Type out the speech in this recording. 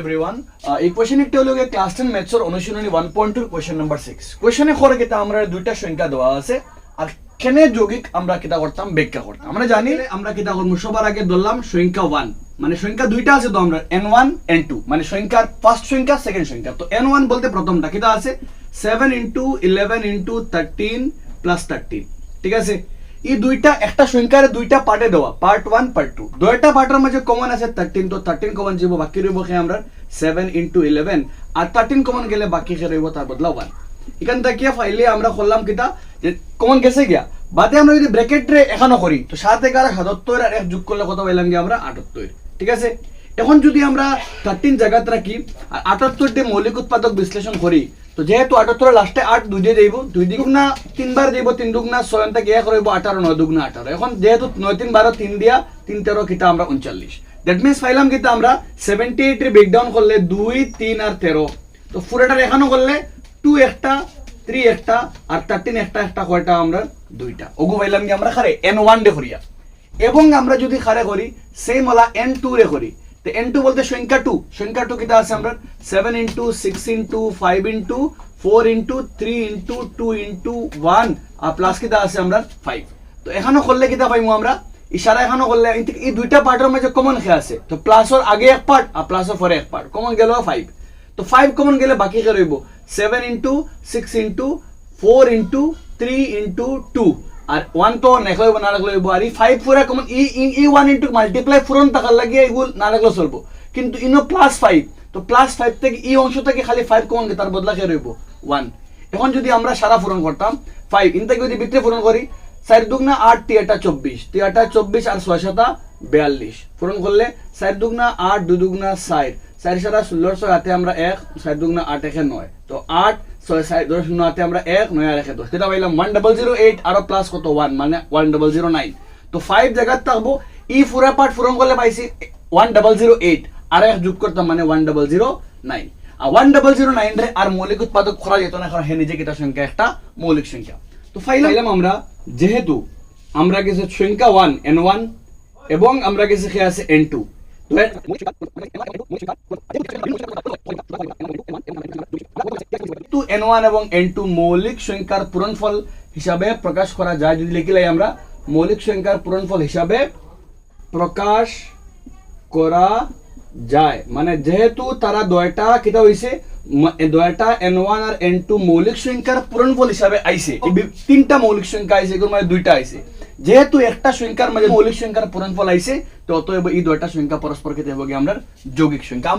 everyone এই question একটা হলো ক্লাস 10 ম্যাথসের অনুশীলনী 1.2 কোশ্চেন নাম্বার 6 কোশ্চেনে করে কিতা আমরা দুইটা সংখ্যা দেওয়া আছে আর কেনে যৌগিক আমরা কিতা করতাম ব্যাখ্যা করতাম আমরা জানি আমরা কিতা করব সবার আগে ধরলাম সংখ্যা 1 মানে সংখ্যা দুইটা আছে তো আমরা n1 n2 মানে সংখ্যার ফার্স্ট সংখ্যা সেকেন্ড সংখ্যা তো n1 বলতে প্রথমটা কিতা আছে 7 into 11 into 13 plus 13 ঠিক আছে এই দুইটা একটা সংখ্যার দুইটা পার্টে দেওয়া পার্ট 1 পার্ট 2 দুইটা পার্টের মধ্যে কমন আছে 13 তো 13 কমন যাব বাকি রইব কি আমরা 7 into 11 আর 13 কমন গেলে বাকি কি রইব তার বদলা 1 এখান থেকে ফাইলে আমরা করলাম কিটা যে কমন গেছে গিয়া বাদে আমরা যদি ব্র্যাকেট রে এখানে করি তো 7 11 77 আর 1 যোগ করলে কত পাইলাম কি আমরা 78 ঠিক আছে এখন যদি আমরা 13 জায়গাতে রাখি আর 78 দিয়ে মৌলিক উৎপাদক বিশ্লেষণ করি তো যেহেতু 78 লাস্টে 8 দুই দিয়ে দেব 2 দুগুণা 3 বার দেব 3 দুগুণা 6 থেকে 1 রইব 18 9 দুগুণা 18 এখন যেহেতু 9 3 12 3 দিয়া 3 13 কিটা আমরা 39 দ্যাট মিন্স পাইলাম কিটা আমরা 78 এর ব্রেকডাউন করলে 2 3 আর 13 তো পুরোটা এখানে করলে 2 একটা 3 একটা আর 13 একটা একটা কয়টা আমরা দুইটা ওগো পাইলাম কি আমরা খারে n1 দে করিয়া এবং আমরা যদি খারে করি সেম হলা n2 রে করি তো n2 বলতে সংখ্যা 2 কিটা আছে আমরা 7 into 6 into 5 into 4 into 3 into 2 into 1 আর প্লাস কিটা আছে আমরা 5 তো এখানে করলে কিটা পাইমু আমরা ইশারা এখানে করলে এই দুইটা পার্টের মধ্যে কমন কি আছে তো প্লাসের আগে এক পার্ট আর প্লাসের পরে এক পার্ট কমন গেল 5 তো 5 কমন গেলে বাকি কি রইব 7 into 6 into 4 into 3 into 2 আর 1 তো নেখলই না লাগলো আর এই 5 পুরা কমন এই 1 ইনটু মাল্টিপ্লাই ফুরন টাকার লাগিয়ে এগুলো না লাগলো চলবো কিন্তু ইনো প্লাস 5 তো প্লাস 5 থেকে এই অংশ থেকে খালি 5 কমন তার বদলা কি রইব 1 এখন যদি আমরা সারা ফুরন করতাম 5 ইন থেকে যদি ভিতরে ফুরন করি 4 দুগুণা 8 3 24 3 24 আর 6 7 42 ফুরন করলে 4 দুগুণা 8 2 দুগুণা 4 4 7 16 6 হাতে আমরা 1 4 দুগুণা 8 1 9 তো 8 6 7 10 শূন্য হাতে আমরা 1 9 আর 1 10 এটা পাইলাম 1008 আর প্লাস কত 1 মানে 1009 তো 5 জায়গা থাকবো ই পুরা পার্ট ফুরন করলে পাইছি 1008 আর এক যোগ করতাম মানে 1009 আর 1009 রে আর মৌলিক উৎপাদক করা যেত না কারণ হে নিজে কিটা সংখ্যা একটা মৌলিক সংখ্যা তো পাইলাম আমরা যেহেতু আমরা গেছে সংখ্যা 1 n1 এবং আমরা গেছে কি আছে n2 তো n1 এবং n2 মৌলিক সংখ্যার পূরণফল হিসাবে প্রকাশ করা যায় যদি লিখিলাই আমরা মৌলিক সংখ্যার পূরণফল হিসাবে প্রকাশ করা যায় মানে যেহেতু তারা দুইটা কিটা হইছে দুইটা n1 আর n2 মৌলিক সংখ্যার পূরণফল হিসাবে আইছে এই তিনটা মৌলিক সংখ্যা আইছে এগুলোর মধ্যে দুইটা আইছে যেহেতু একটা সংখ্যার মধ্যে মৌলিক সংখ্যার পূরণফল আইছে তো অতএব এই দুইটা সংখ্যা পরস্পর কেটে হবে আমরা যৌগিক সংখ্যা